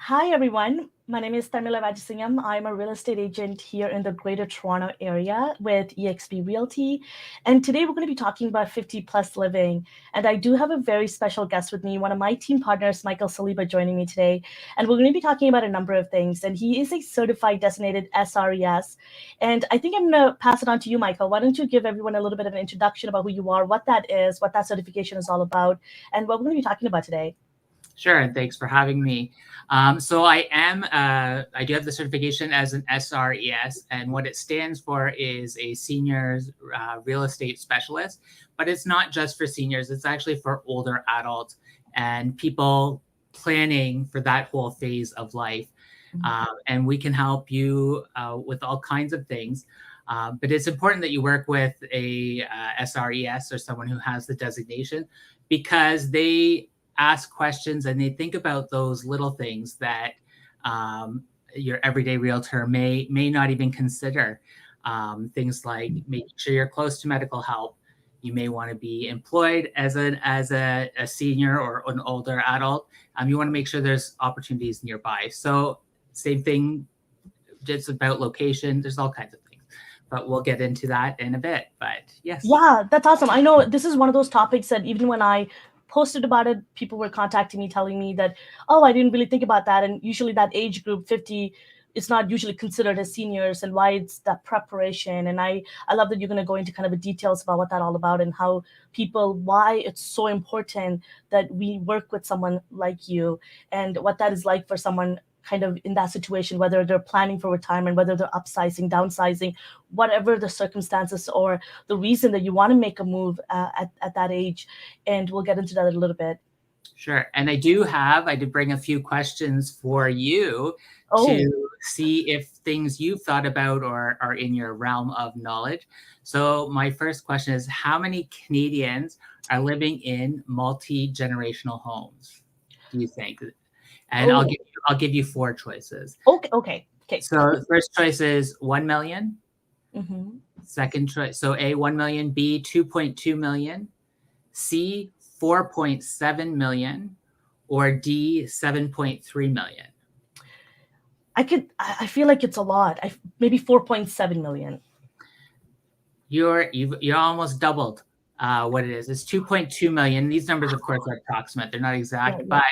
Hi, everyone. My name is Tharmila Rajasingam. I'm a real estate agent here in the Greater Toronto area with eXp Realty. And today we're going to be talking about 50 plus living. And I do have a very special guest with me, one of my team partners, Michael Saliba, joining me today. And we're going to be talking about a number of things. And he is a certified designated SRES. And I think I'm going to pass it on to you, Michael. Why don't you give everyone a little bit of an introduction about who you are, what that is, what that certification is all about, and what we're going to be talking about today. Sure, and thanks for having me. So I do have the certification as an SRES, and what it stands for is a senior real estate specialist. But it's not just for seniors; it's actually for older adults and people planning for that whole phase of life. And we can help you with all kinds of things. But it's important that you work with a SRES or someone who has the designation, because they ask questions and they think about those little things that your everyday realtor may not even consider. Things like making sure you're close to medical help. You may want to be employed as a senior or an older adult. You want to make sure there's opportunities nearby. So same thing, just about location. There's all kinds of things, but we'll get into that in a bit. But yes. Yeah, that's awesome. I know this is one of those topics that even when I posted about it, people were contacting me telling me that, oh, I didn't really think about that. And usually that age group 50 is not usually considered as seniors, and why it's that preparation. And I love that you're going to go into kind of the details about what that all about and how why it's so important that we work with someone like you, and what that is like for someone kind of in that situation, whether they're planning for retirement, whether they're upsizing, downsizing, whatever the circumstances or the reason that you want to make a move at that age. And we'll get into that in a little bit. Sure. And I did bring a few questions for you to see if things you've thought about or are in your realm of knowledge. So my first question is, how many Canadians are living in multi-generational homes, do you think? And I'll give you four choices. Okay. So the first choice is 1 million. Mm-hmm. Second choice, so A, 1 million, B, 2.2 million, C, 4.7 million, or D, 7.3 million. I feel like it's a lot. Maybe 4.7 million. You're almost doubled what it is. It's 2.2 million. These numbers, of course, are approximate. They're not exact, Yeah. but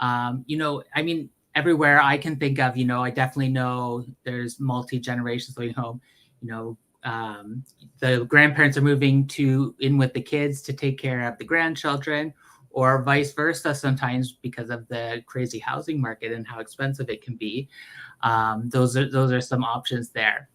I mean, everywhere I can think of, I definitely know there's multi-generations living home. The grandparents are moving in with the kids to take care of the grandchildren, or vice versa sometimes, because of the crazy housing market and how expensive it can be. Those are some options there.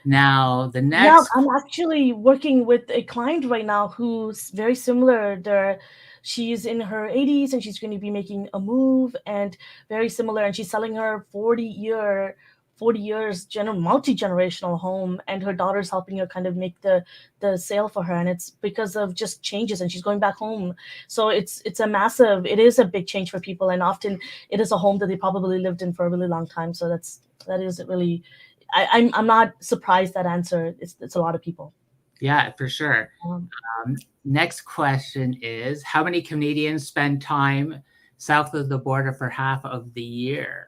Now, the next... Yeah, I'm actually working with a client right now who's very similar. She's in her 80s and she's going to be making a move, and very similar. And she's selling her 40 years multi-generational home, and her daughter's helping her kind of make the sale for her, and it's because of just changes, and she's going back home. So it is a big change for people, and often it is a home that they probably lived in for a really long time. So that is really... I'm not surprised that answer. It's a lot of people. Yeah, for sure. Next question is, how many Canadians spend time south of the border for half of the year?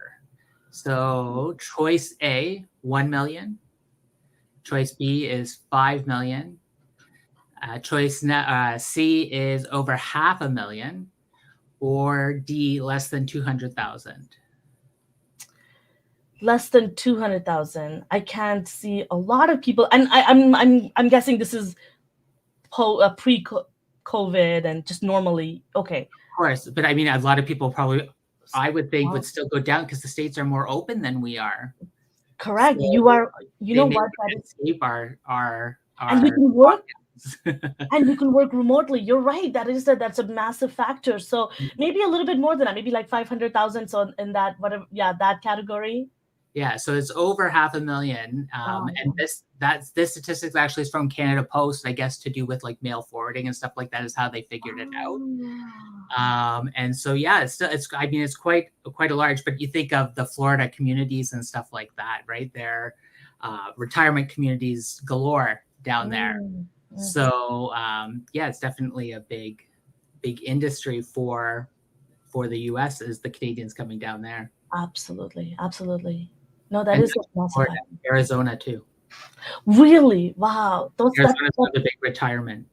So choice A, 1 million. Choice B is 5 million. Choice C is over 500,000, or D, less than 200,000. Less than 200,000. I can't see a lot of people, and I'm guessing this is pre-COVID and just normally. Okay. Of course, but I mean, a lot of people probably, I would think, would still go down because the states are more open than we are. Correct. So you know what? Escape our and we can work. And you can work remotely. You're right. That's a massive factor. So maybe a little bit more than that. Maybe like 500,000. So in that that category. Yeah, so it's over 500,000, and this statistics actually is from Canada Post, I guess, to do with like mail forwarding and stuff like that, is how they figured it out. And so yeah, it's quite a large. But you think of the Florida communities and stuff like that, right? They're retirement communities galore down there. So yeah, it's definitely a big industry for for the US is the Canadians coming down there. Absolutely. Absolutely. No, that And is a massive Florida, Arizona too. Really? Wow. Arizona's another big retirement.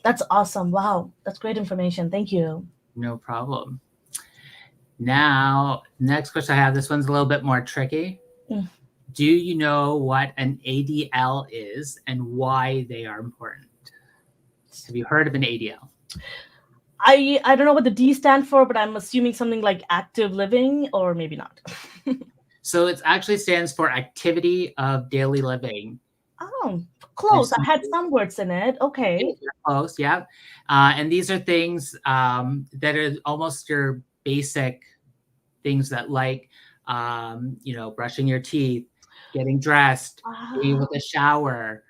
That's awesome. Wow. That's great information. Thank you. No problem. Now, next question I have, this one's a little bit more tricky. Mm. Do you know what an ADL is and why they are important? Have you heard of an ADL? I don't know what the D stand for, but I'm assuming something like active living, or maybe not. So it actually stands for activity of daily living. Oh, close. I had some words in it. Okay. You're close, yeah. And these are things that are almost your basic things that brushing your teeth, getting dressed, being with a shower,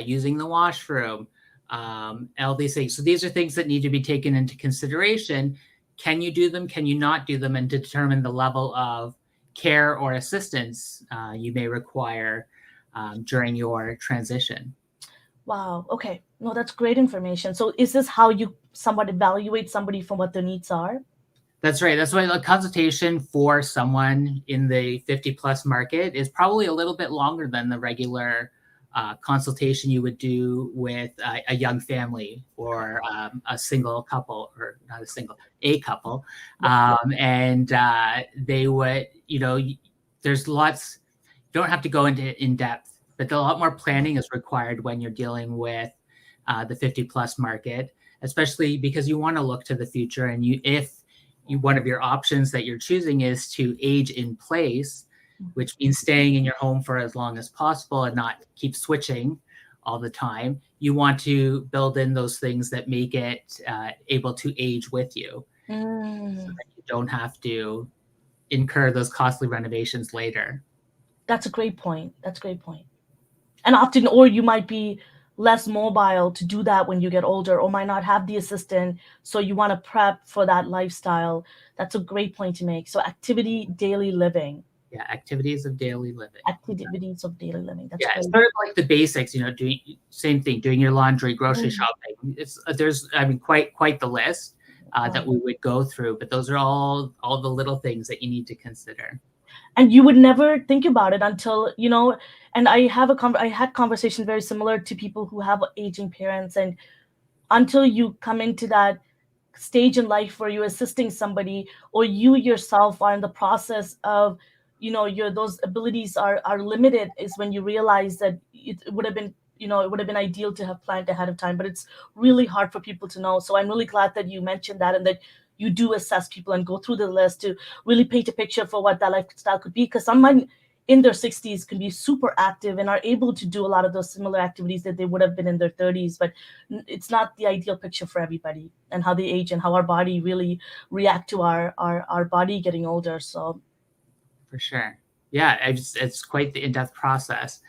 using the washroom, all these things. So these are things that need to be taken into consideration. Can you do them? Can you not do them? And determine the level of care or assistance you may require during your transition. Wow. Okay. No, that's great information. So is this how you somewhat evaluate somebody from what their needs are? That's right. That's why a consultation for someone in the 50+ market is probably a little bit longer than the regular consultation you would do with a young family or a single couple, or not a couple. And they would, there's lots, you don't have to go into in depth, but a lot more planning is required when you're dealing with the 50+ market, especially because you want to look to the future. And if one of your options that you're choosing is to age in place, which means staying in your home for as long as possible and not keep switching all the time, you want to build in those things that make it able to age with you, so that you don't have to incur those costly renovations later. That's a great point. That's a great point. And often, or you might be less mobile to do that when you get older, or might not have the assistant, so you want to prep for that lifestyle. That's a great point to make. So activity, daily living. Yeah, activities of daily living. Activities of daily living. That's it's sort of like the basics, doing same thing, doing your laundry, grocery shopping. There's quite the list that we would go through, but those are all the little things that you need to consider. And you would never think about it until, and I had conversations very similar to people who have aging parents, and until you come into that stage in life where you're assisting somebody, or you yourself are in the process of, those abilities are limited, is when you realize that it would have been, it would have been ideal to have planned ahead of time, but it's really hard for people to know. So I'm really glad that you mentioned that, and that you do assess people and go through the list to really paint a picture for what that lifestyle could be. Because someone in their 60s can be super active and are able to do a lot of those similar activities that they would have been in their 30s, but it's not the ideal picture for everybody, and how they age and how our body really react to our body getting older. So for sure. Yeah, it's quite the in-depth process.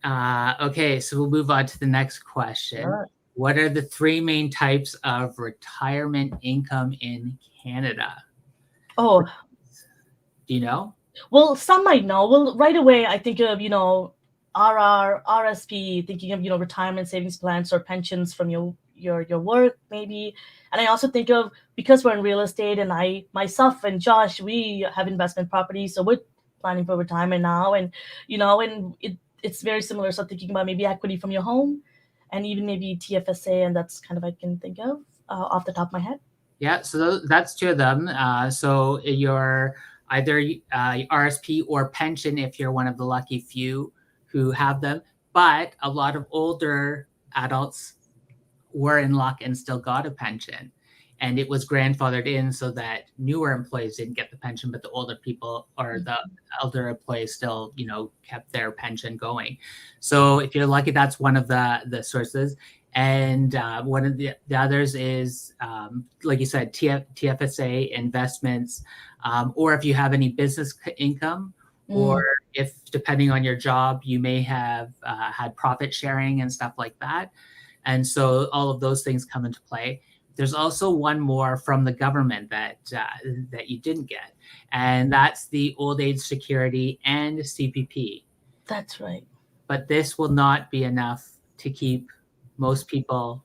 Yeah. Okay, so we'll move on to the next question. Sure. What are the 3 main types of retirement income in Canada? Oh, do you know? Well, some might know. Well, right away, I think of, RR, RSP, thinking of, retirement savings plans or pensions from your work, maybe. And I also think of, because we're in real estate, and myself and Josh, we have investment properties, so we're planning for retirement now. And, and it's very similar. So thinking about maybe equity from your home, and even maybe TFSA, and that's kind of I can think of off the top of my head. Yeah, so that's 2 of them. So you're either RSP or pension if you're one of the lucky few who have them. But a lot of older adults were in luck and still got a pension. And it was grandfathered in so that newer employees didn't get the pension, but the older people or the elder employees still, kept their pension going. So if you're lucky, that's one of the sources. And one of the others is, like you said, TFSA investments, or if you have any business income, or if, depending on your job, you may have had profit sharing and stuff like that. And so all of those things come into play. There's also one more from the government that you didn't get, and that's the Old Age Security and CPP. That's right. But this will not be enough to keep most people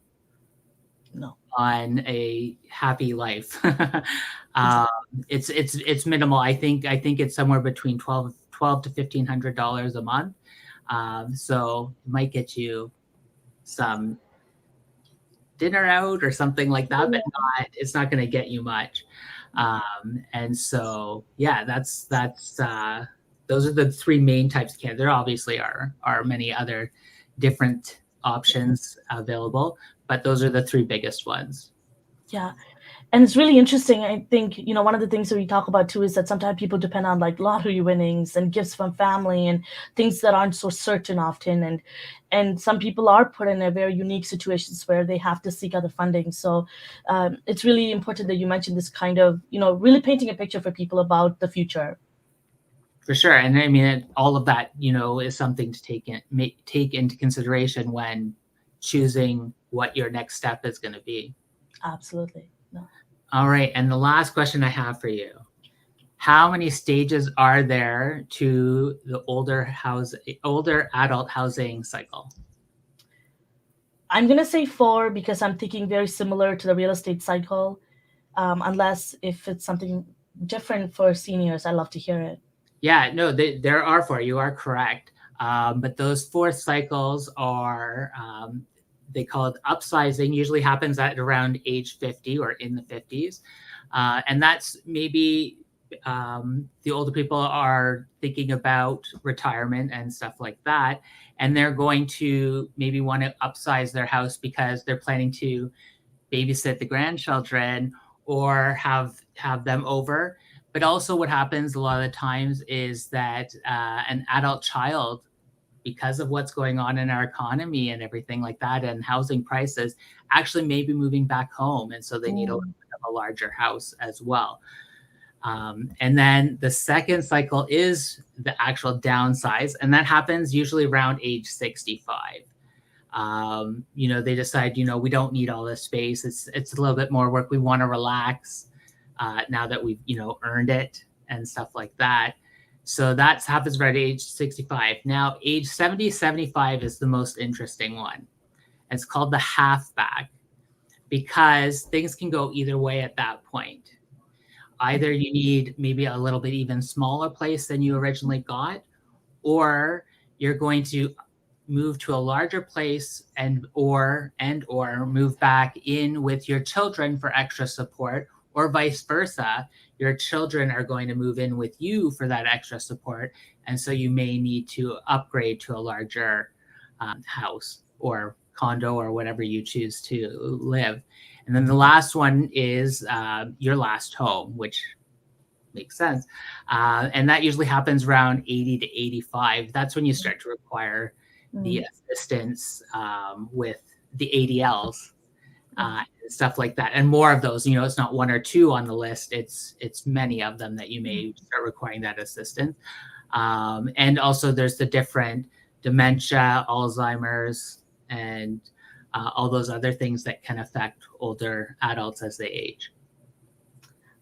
No. on a happy life. Exactly. It's minimal. I think it's somewhere between $12 to $1,500 a month. So it might get you some dinner out or something like that, but it's not going to get you much. And so, yeah, that's those are the three main types of candidates. There obviously are many other different options available, but those are the three biggest ones. Yeah. And it's really interesting. I think, one of the things that we talk about too is that sometimes people depend on like lottery winnings and gifts from family and things that aren't so certain often. And some people are put in a very unique situations where they have to seek other funding. So it's really important that you mentioned this kind of, really painting a picture for people about the future. For sure. And I mean, all of that, is something to take into consideration when choosing what your next step is going to be. Absolutely. No. All right. And the last question I have for you, how many stages are there to the older adult housing cycle? I'm going to say 4 because I'm thinking very similar to the real estate cycle. Unless if it's something different for seniors, I'd love to hear it. Yeah, no, there are 4. You are correct. But those 4 cycles are, they call it upsizing, usually happens at around age 50 or in the 50s. And that's maybe the older people are thinking about retirement and stuff like that. And they're going to maybe want to upsize their house because they're planning to babysit the grandchildren or have them over. But also what happens a lot of the times is that an adult child, because of what's going on in our economy and everything like that and housing prices, actually may be moving back home. And so they need a little bit of a larger house as well. And then the second cycle is the actual downsize. And that happens usually around age 65. They decide, we don't need all this space. It's a little bit more work. We want to relax now that we've, earned it and stuff like that. So that happens right at age 65. Now, age 70, 75 is the most interesting one. It's called the halfback because things can go either way at that point. Either you need maybe a little bit even smaller place than you originally got, or you're going to move to a larger place and or move back in with your children for extra support, or vice versa. Your children are going to move in with you for that extra support. And so you may need to upgrade to a larger house or condo or whatever you choose to live. And then the last one is your last home, which makes sense. And that usually happens around 80 to 85. That's when you start to require the assistance with the ADLs, stuff like that, and more of those. It's not 1 or 2 on the list. It's many of them that you may start requiring that assistance. And also, there's the different dementia, Alzheimer's, and all those other things that can affect older adults as they age.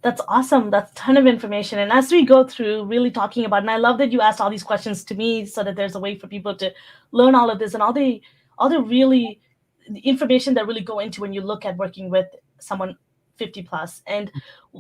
That's awesome. That's a ton of information. And as we go through really talking about, and I love that you asked all these questions to me so that there's a way for people to learn all of this and all the really the information that really go into when you look at working with someone 50 plus. And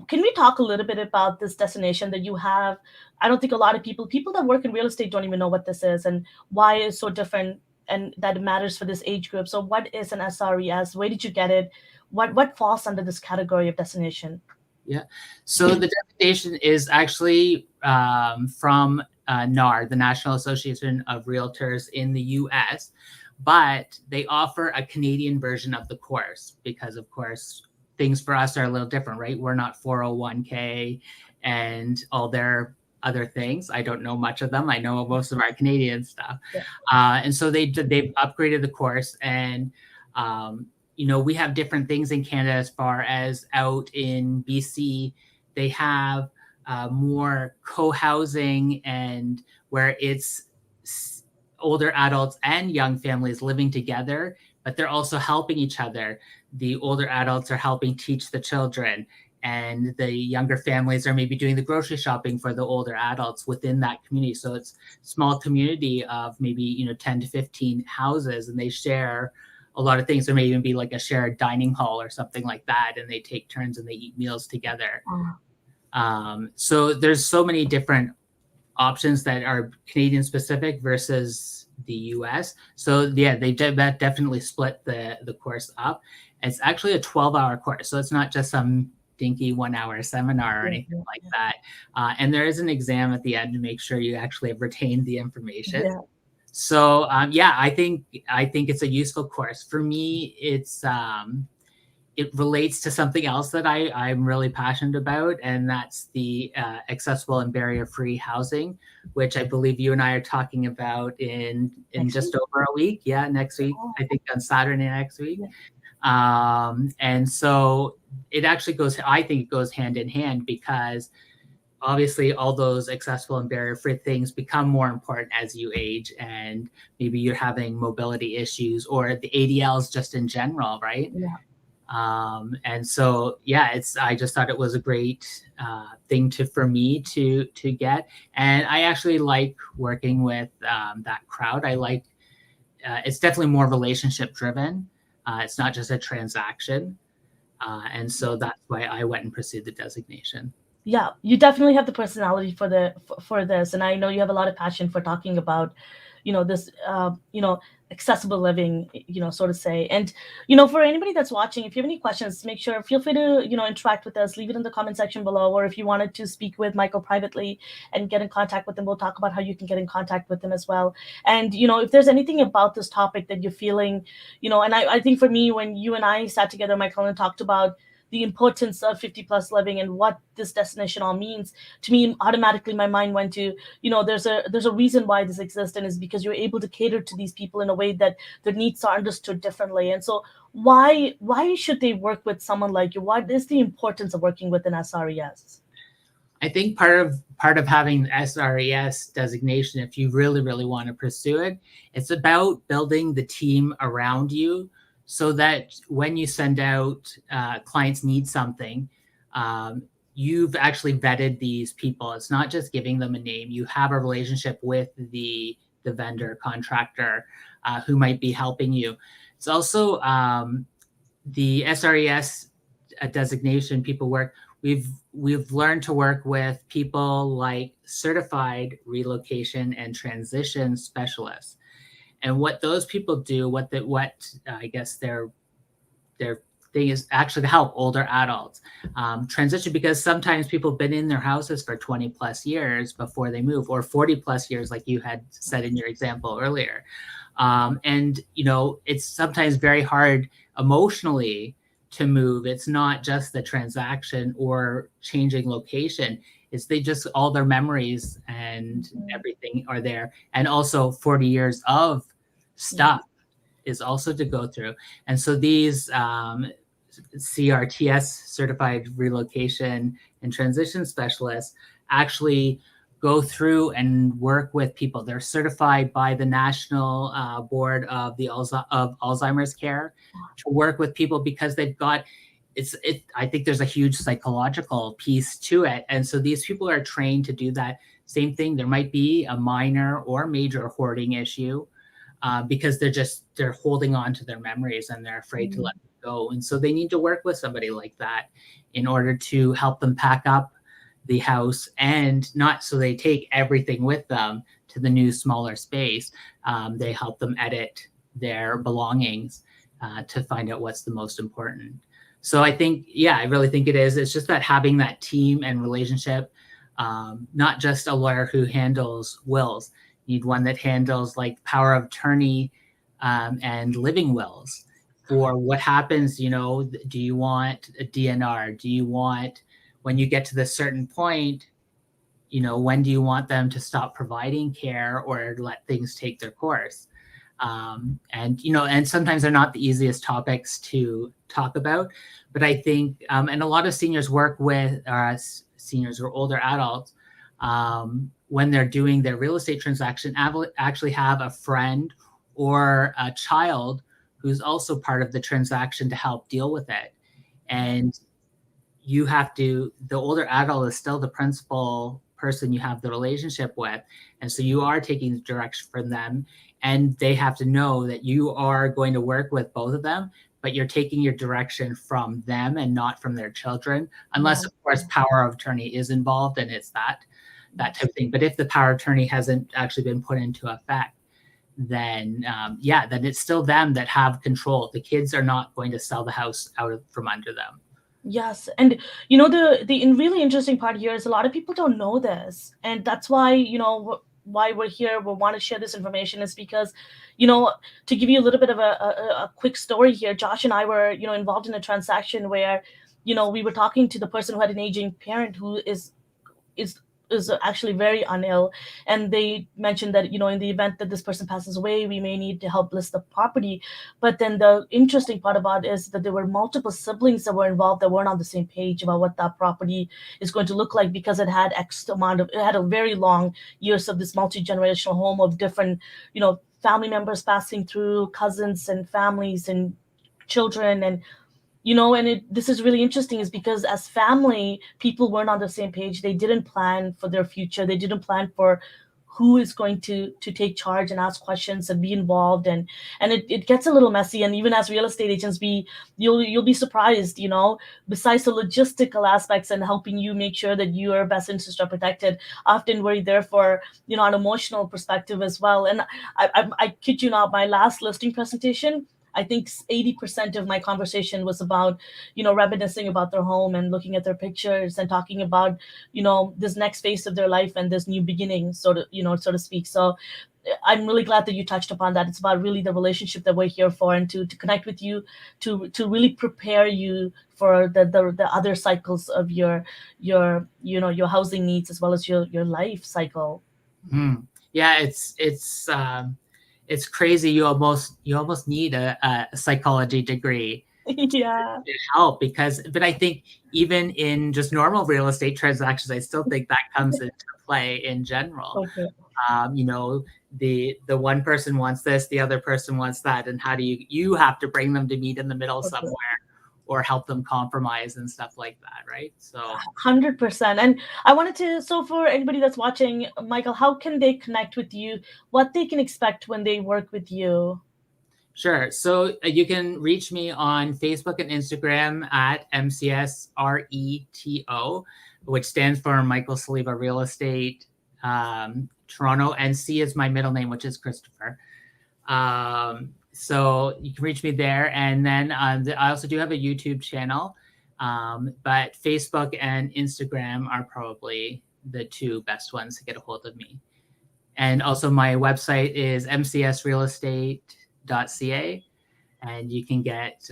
can we talk a little bit about this destination that you have? I don't think a lot of people that work in real estate don't even know what this is and why it's so different and that it matters for this age group. So what is an SRES? Where did you get it? What falls under this category of destination? Yeah. So the designation is actually from NAR, the National Association of Realtors in the US, but they offer a Canadian version of the course because, of course, things for us are a little different, right? We're not 401k and all their other things. I don't know much of them. I know most of our Canadian stuff. Yeah. And so they've upgraded the course and we have different things in Canada as far as out in BC, they have more co-housing and where it's older adults and young families living together, but they're also helping each other. The older adults are helping teach the children and the younger families are maybe doing the grocery shopping for the older adults within that community. So it's a small community of maybe, 10 to 15 houses and they share a lot of things. There may even be like a shared dining hall or something like that, and they take turns and they eat meals together. So there's so many different options that are Canadian specific versus the US. So yeah, they definitely split the course up. It's actually a 12-hour course, so it's not just some dinky 1-hour seminar or anything like that. And there is an exam at the end to make sure you actually have retained the information. Yeah. So yeah, I think it's a useful course. For me, it relates to something else that I'm really passionate about, and that's the accessible and barrier-free housing, which I believe you and I are talking about in just over a week. Yeah, next week, I think on Saturday next week. Yeah. And so it actually I think it goes hand in hand, because obviously all those accessible and barrier-free things become more important as you age, and maybe you're having mobility issues or the ADLs just in general, right? Yeah. And so, yeah, I just thought it was a great thing for me to get. And I actually like working with that crowd. I like, it's definitely more relationship driven. It's not just a transaction. And so that's why I went and pursued the designation. Yeah, you definitely have the personality for this, and I know you have a lot of passion for talking about, this, accessible living, so to say. And for anybody that's watching, if you have any questions, feel free to interact with us, leave it in the comment section below, or if you wanted to speak with Michael privately and get in contact with him, we'll talk about how you can get in contact with him as well. And if there's anything about this topic that you're feeling, and I think for me, when you and I sat together, Michael, and talked about the importance of 50 plus living and what this destination all means, to me, automatically my mind went to, there's a reason why this exists, and is because you're able to cater to these people in a way that their needs are understood differently. And so why should they work with someone like you? What is the importance of working with an SRES? I think part of having the SRES designation, if you really, really want to pursue it, it's about building the team around you, so that when you send out clients need something, you've actually vetted these people. It's not just giving them a name. You have a relationship with the vendor contractor who might be helping you. It's also the SRES designation. We've learned to work with people like certified relocation and transition specialists. And what those people do, I guess their thing is actually to help older adults transition, because sometimes people have been in their houses for 20 plus years before they move, or 40 plus years, like you had said in your example earlier. And, it's sometimes very hard emotionally to move. It's not just the transaction or changing location. It's all their memories and everything are there. And also 40 years of stuff is also to go through. And so these CRTS, certified relocation and transition specialists, actually go through and work with people. They're certified by the National Board of Alzheimer's Care to work with people, because they've got I think there's a huge psychological piece to it. And so these people are trained to do that same thing. There might be a minor or major hoarding issue because they're holding on to their memories and they're afraid to let them go. And so they need to work with somebody like that in order to help them pack up the house, and not so they take everything with them to the new, smaller space. They help them edit their belongings to find out what's the most important. So I think, I really think it is. It's just about having that team and relationship, not just a lawyer who handles wills. You need one that handles like power of attorney and living wills. Or what happens, do you want a DNR? Do you want, when you get to this certain point, when do you want them to stop providing care or let things take their course? And sometimes they're not the easiest topics to talk about, but I think, and a lot of seniors work with seniors or older adults, when they're doing their real estate transaction, actually have a friend or a child who's also part of the transaction to help deal with it. And the older adult is still the principal person you have the relationship with. And so you are taking direction from them, and they have to know that you are going to work with both of them, but you're taking your direction from them and not from their children, unless, of course, power of attorney is involved and it's that type of thing. But if the power of attorney hasn't actually been put into effect, then then it's still them that have control. The kids are not going to sell the house from under them. Yes, and the really interesting part here is a lot of people don't know this, and that's why why we're here. We want to share this information is because, to give you a little bit of a quick story here, Josh and I were involved in a transaction where we were talking to the person who had an aging parent who is actually very unill, and they mentioned that in the event that this person passes away, we may need to help list the property. But then the interesting part about it is that there were multiple siblings that were involved that weren't on the same page about what that property is going to look like, because it had it had a very long years of this multi-generational home of different family members passing through, cousins and families and children. And this is really interesting is because as family, people weren't on the same page. They didn't plan for their future. They didn't plan for who is going to take charge and ask questions and be involved. And it gets a little messy. And even as real estate agents, you'll be surprised, besides the logistical aspects and helping you make sure that your best interests are protected, often we're there for, an emotional perspective as well. And I kid you not, my last listing presentation, I think 80% of my conversation was about, reminiscing about their home and looking at their pictures and talking about, this next phase of their life and this new beginning, so to speak. So I'm really glad that you touched upon that. It's about really the relationship that we're here for, and to connect with you, to really prepare you for the other cycles of your housing needs as well as your life cycle. Yeah, it's crazy. You almost need a psychology degree Yeah. to help, but I think even in just normal real estate transactions, I still think that comes into play in general. Okay. The one person wants this, the other person wants that, and how do you have to bring them to meet in the middle somewhere, or help them compromise and stuff like that, right? So 100%. And I wanted to, so for anybody that's watching, Michael, how can they connect with you? What they can expect when they work with you? Sure. So you can reach me on Facebook and Instagram at MCSRETO, which stands for Michael Saliba Real Estate Toronto, and C is my middle name, which is Christopher. So you can reach me there. And then I also do have a YouTube channel, but Facebook and Instagram are probably the two best ones to get a hold of me. And also my website is mcsrealestate.ca, and you can get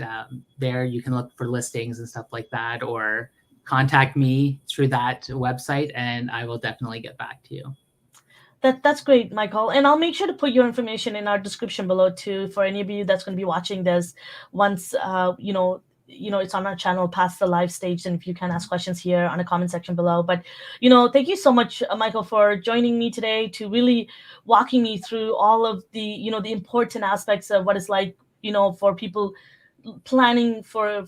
there. You can look for listings and stuff like that, or contact me through that website, and I will definitely get back to you. That's great, Michael. And I'll make sure to put your information in our description below too, for any of you that's going to be watching this once it's on our channel past the live stage. And if you can ask questions here on the comment section below. But thank you so much, Michael, for joining me today, to really walking me through all of the the important aspects of what it's like for people planning for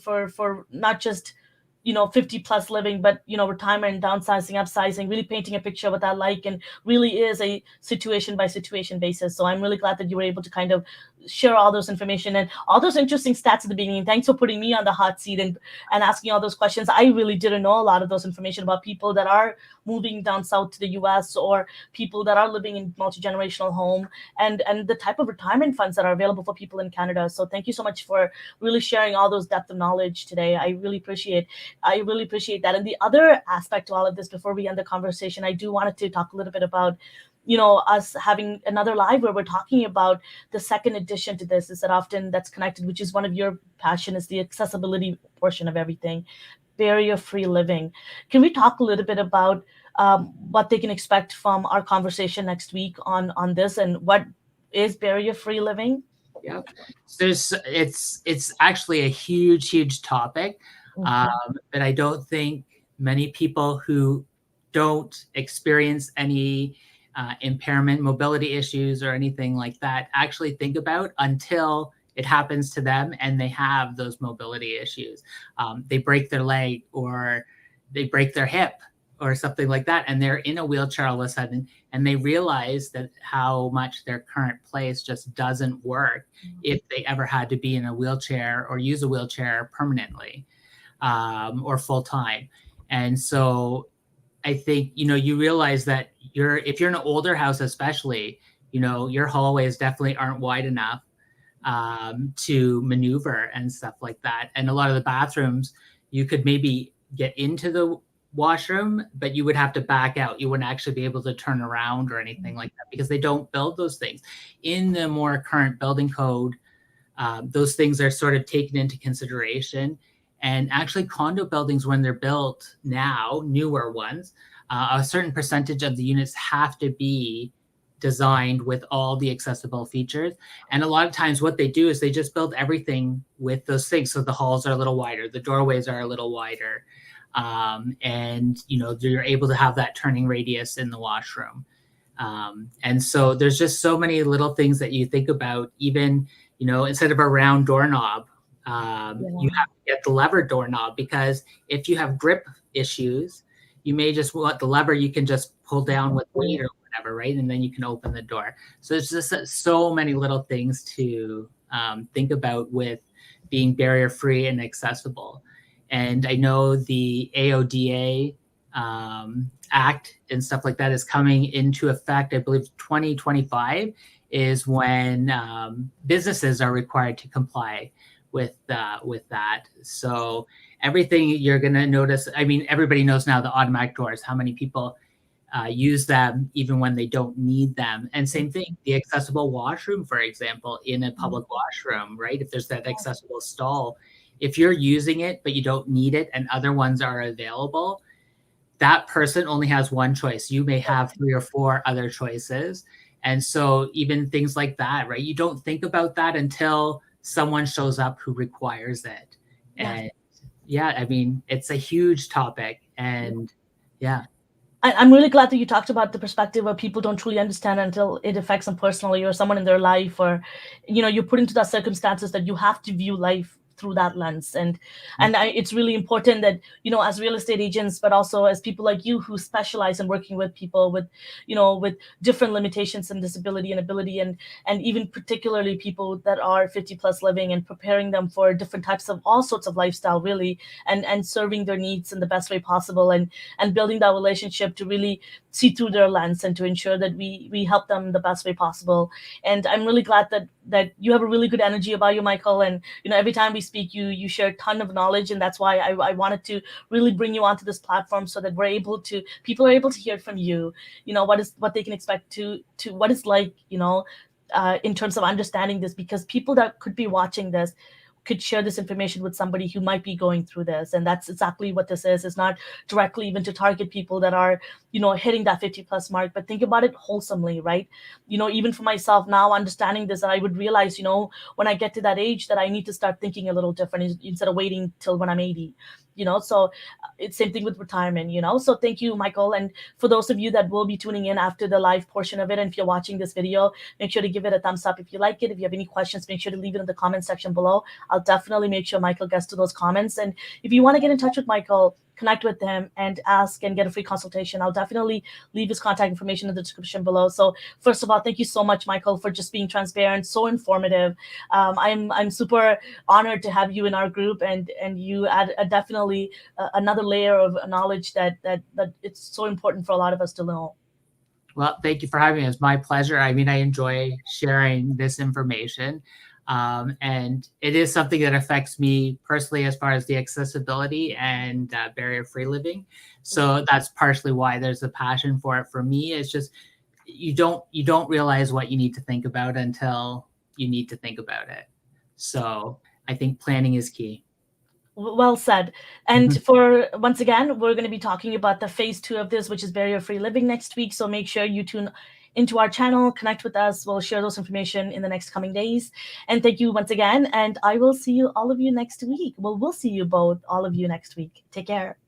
not just 50 plus living, but retirement, downsizing, upsizing, really painting a picture of what that like, and really is a situation by situation basis. So I'm really glad that you were able to kind of share all those information and all those interesting stats at the beginning. Thanks for putting me on the hot seat and asking all those questions. I really didn't know a lot of those information about people that are moving down south to the US, or people that are living in multi-generational home, and the type of retirement funds that are available for people in Canada. So thank you so much for really sharing all those depth of knowledge today. I really appreciate that. And the other aspect to all of this, before we end the conversation, I do wanted to talk a little bit about us having another live where we're talking about the second addition to this, is that often that's connected, which is one of your passion, is the accessibility portion of everything, barrier-free living. Can we talk a little bit about what they can expect from our conversation next week on this, and what is barrier-free living? Yeah, so it's actually a huge topic, but I don't think many people who don't experience any impairment, mobility issues, or anything like that actually think about until it happens to them and they have those mobility issues. They break their leg, or they break their hip, or something like that, and they're in a wheelchair all of a sudden, and they realize that how much their current place just doesn't work if they ever had to be in a wheelchair or use a wheelchair permanently, or full time. And so I think, you realize that if you're in an older house, especially, your hallways definitely aren't wide enough to maneuver and stuff like that. And a lot of the bathrooms, you could maybe get into the washroom, but you would have to back out. You wouldn't actually be able to turn around or anything like that, because they don't build those things. In the more current building code, those things are sort of taken into consideration. And actually condo buildings, when they're built now, newer ones, a certain percentage of the units have to be designed with all the accessible features. And a lot of times what they do is they just build everything with those things. So the halls are a little wider, the doorways are a little wider. And you're able to have that turning radius in the washroom. And so there's just so many little things that you think about. Even, instead of a round doorknob, you have to get the lever doorknob, because if you have grip issues, you may just want the lever you can just pull down with weight or whatever, right? And then you can open the door. So it's just so many little things to think about with being barrier-free and accessible. And I know the AODA Act and stuff like that is coming into effect. I believe 2025 is when businesses are required to comply with that. So everything you're going to notice, I mean, everybody knows now the automatic doors, how many people use them even when they don't need them. And same thing, the accessible washroom, for example, in a public washroom, right? If there's that accessible stall, if you're using it, but you don't need it and other ones are available, that person only has one choice. You may have 3 or 4 other choices. And so even things like that, right? You don't think about that until someone shows up who requires it. And I mean, it's a huge topic. And I'm really glad that you talked about the perspective of people don't truly understand until it affects them personally, or someone in their life, or, you're put into that circumstances that you have to view life through that lens. And it's really important that, as real estate agents, but also as people like you who specialize in working with people with, with different limitations and disability and ability, and even particularly people that are 50 plus living, and preparing them for different types of all sorts of lifestyle, really, and serving their needs in the best way possible, and building that relationship to really see through their lens, and to ensure that we help them the best way possible. And I'm really glad that you have a really good energy about you, Michael. And every time we speak, you share a ton of knowledge, and that's why I wanted to really bring you onto this platform, so that people are able to hear from you, what they can expect to what it's like, in terms of understanding this, because people that could be watching this could share this information with somebody who might be going through this. And that's exactly what this is. It's not directly even to target people that are, hitting that 50 plus mark, but think about it wholesomely, right? Even for myself now, understanding this, I would realize, when I get to that age, that I need to start thinking a little different instead of waiting till when I'm 80. So it's same thing with retirement, so thank you, Michael. And for those of you that will be tuning in after the live portion of it, and if you're watching this video, make sure to give it a thumbs up if you like it. If you have any questions, make sure to leave it in the comment section below. I'll definitely make sure Michael gets to those comments. And if you want to get in touch with Michael, connect with him and ask and get a free consultation, I'll definitely leave his contact information in the description below. So first of all, thank you so much, Michael, for just being transparent, so informative. I'm super honored to have you in our group, and you add definitely another layer of knowledge that it's so important for a lot of us to know. Well, thank you for having me. It's my pleasure. I mean, I enjoy sharing this information. And it is something that affects me personally as far as the accessibility and barrier-free living. So that's partially why there's a passion for it. For me, it's just you don't realize what you need to think about until you need to think about it. So I think planning is key. Well said. And for once again, we're going to be talking about the phase 2 of this, which is barrier-free living, next week. So make sure you tune into our channel, connect with us. We'll share those information in the next coming days. And thank you once again. And I will see you, all of you, next week. Well, we'll see you both, all of you, next week. Take care.